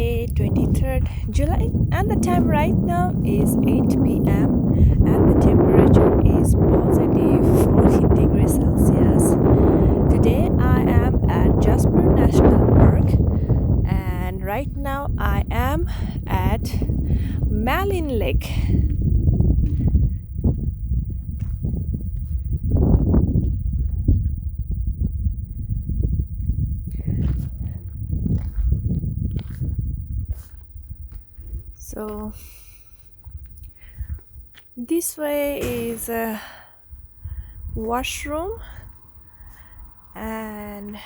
Friday, 23rd July, and the time right now is 8 p.m. and the temperature is positive 14 degrees Celsius. Today I am at Jasper National Park, and right now I am at Maligne Lake. So this way is a washroom, and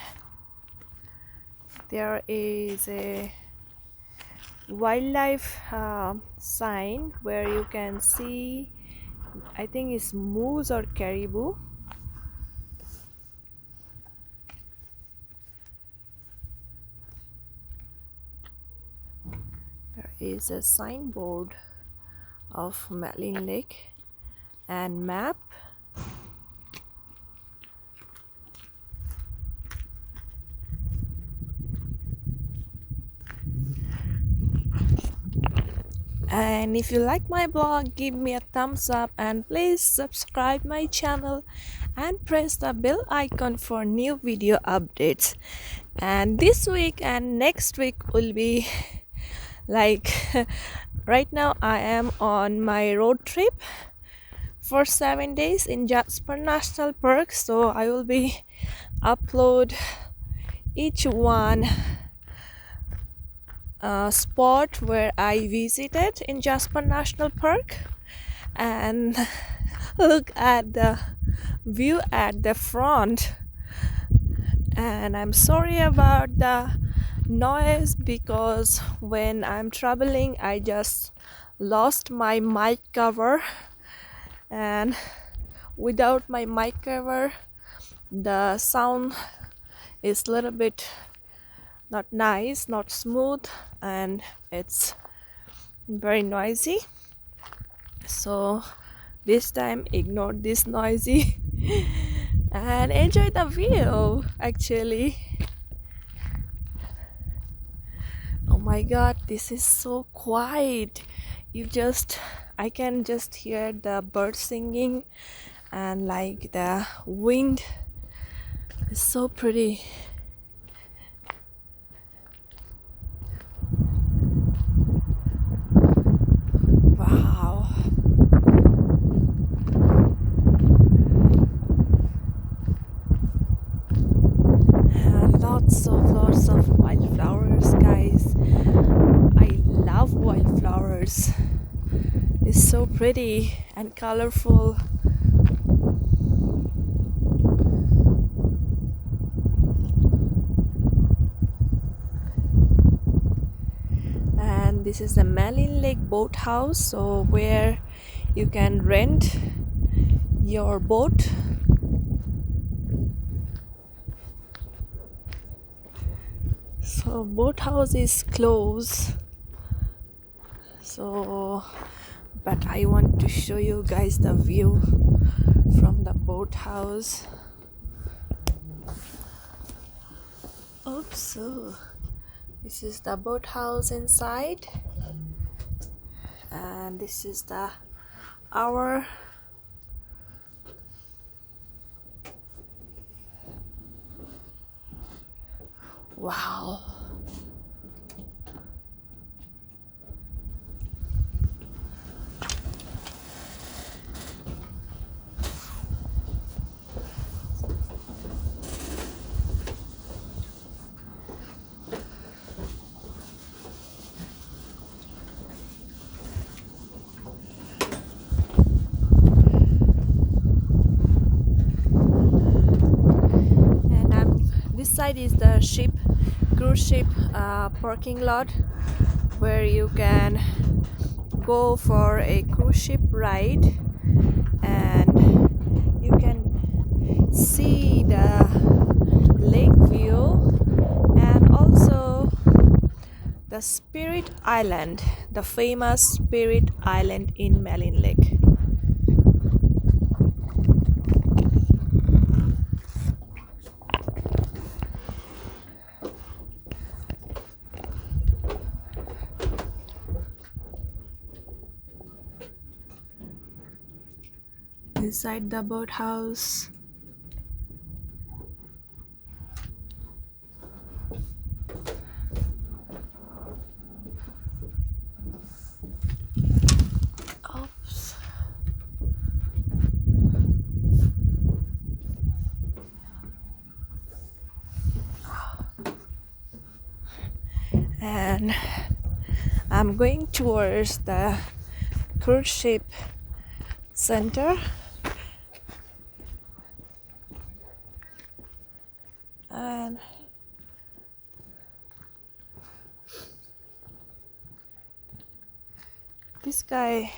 there is a wildlife sign where you can see, I think it's moose or caribou. There is a signboard of Maligne Lake and map. And if you like my blog, give me a thumbs up and please subscribe my channel and press the bell icon for new video updates. And this week and next week will be like right now I am on my road trip for 7 days in Jasper National Park, so I will be upload each one spot where I visited in Jasper National Park, and look at the view at the front. And I'm sorry about the noise because when I'm traveling I just lost my mic cover, and without my mic cover the sound is a little bit not nice, not smooth, and it's very noisy. So this time ignore this noisy and enjoy the view actually. Oh my god, this is so quiet. I can just hear the birds singing, and like the wind is so pretty. Wow. And lots of wildflowers, guys. I love wildflowers. It's so pretty and colorful. And this is the Maligne Lake boat house, so where you can rent your boat. So boat house is closed, so but I want to show you guys the view from the boat house. Oops, so this is the boat house inside, and this is our wow. This side is the cruise ship parking lot where you can go for a cruise ship ride, and you can see the lake view and also the Spirit Island, the famous Spirit Island in Maligne Lake. inside the boathouse. Oops. And I'm going towards the cruise ship center, and this guy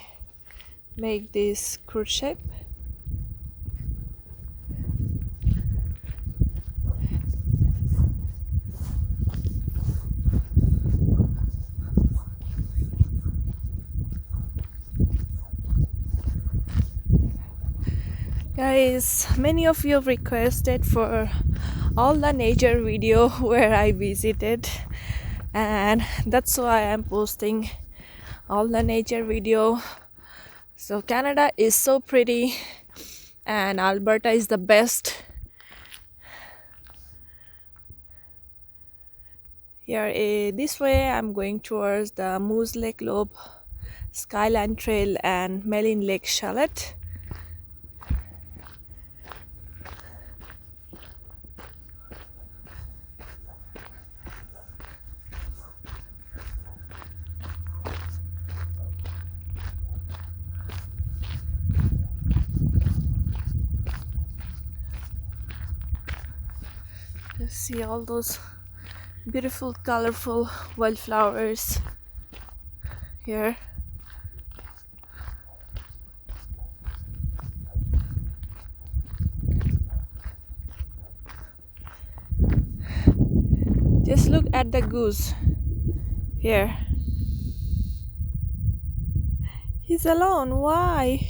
make this cruise ship. Guys, many of you have requested for all the nature video where I visited, and that's why I'm posting all the nature video. So Canada is so pretty and Alberta is the best. Here this way I'm going towards the Moose Lake Lobe, Skyline Trail and Maligne Lake Chalet. Just see all those beautiful colorful wildflowers here. Just look at the goose here. He's alone. Why?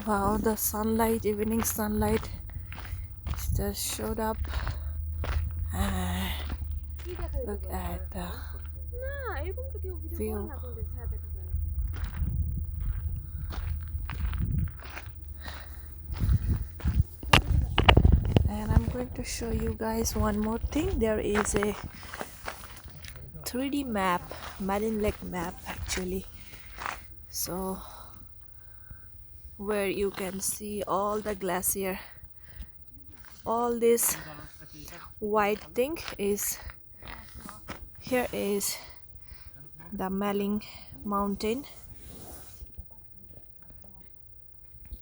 Wow, the sunlight, evening sunlight just showed up. Look at the view. And I'm going to show you guys one more thing. There is a 3D map, Maligne Lake map actually. So where you can see all the glacier. All this white thing is, here is the Maligne mountain,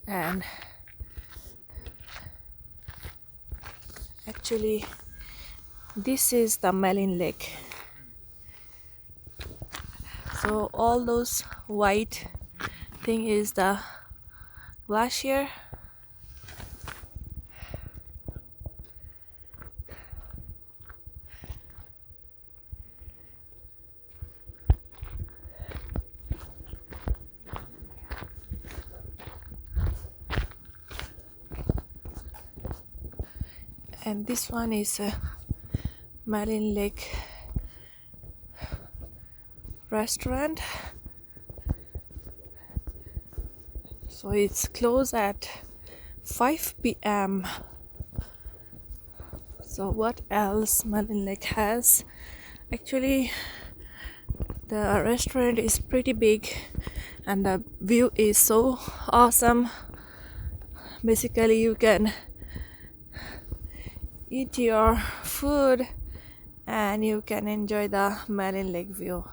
and actually this is the Maligne Lake. So all those white thing is the glacier. And this one is a Maligne Lake restaurant. So it's closed at 5 p.m. So what else Maligne Lake has? Actually, the restaurant is pretty big and the view is so awesome. Basically, you can eat your food and you can enjoy the Maligne Lake view.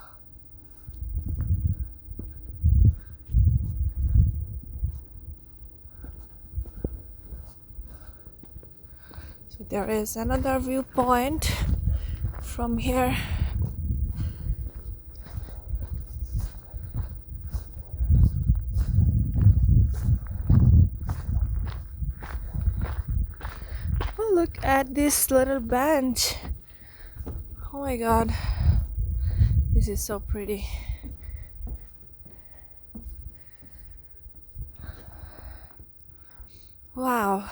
So there is another viewpoint from here. Oh, look at this little bench. Oh my god, this is so pretty. Wow.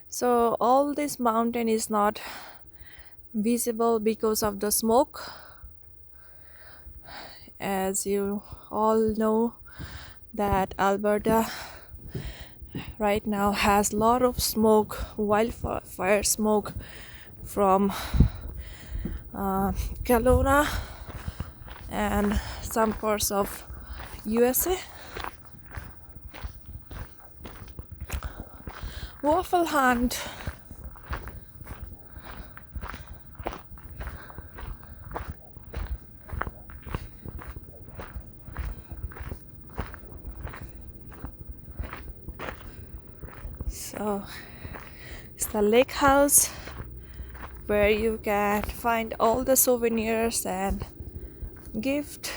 So all this mountain is not visible because of the smoke. As you all know that Alberta right now has a lot of smoke, wildfire smoke from Kelowna and some parts of USA. Waffle hunt. So it's the lake house where you can find all the souvenirs and gift.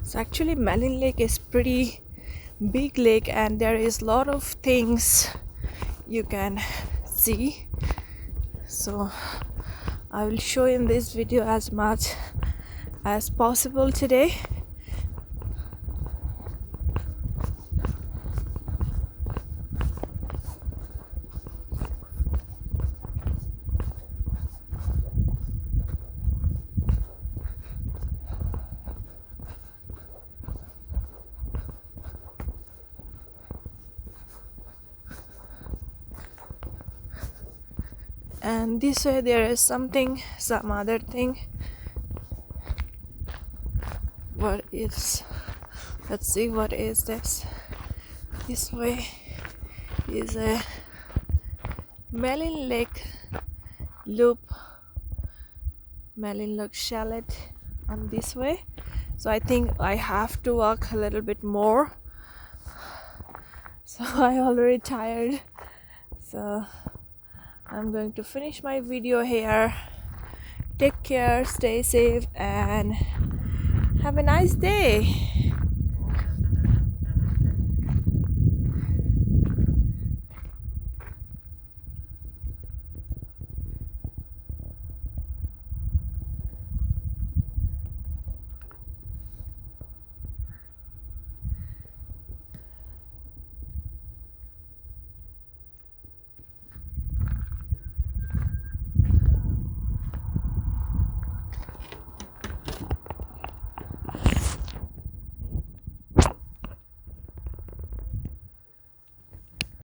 So actually Maligne Lake is pretty big lake and there is a lot of things you can see. So I will show in this video as much as possible today. And this way there is some other thing. What is, let's see, what is this? This way is a Maligne Lake loop, Maligne Lake chalet on this way. So I think I have to walk a little bit more. So I'm already tired. So I'm going to finish my video here. Take care, stay safe, and have a nice day.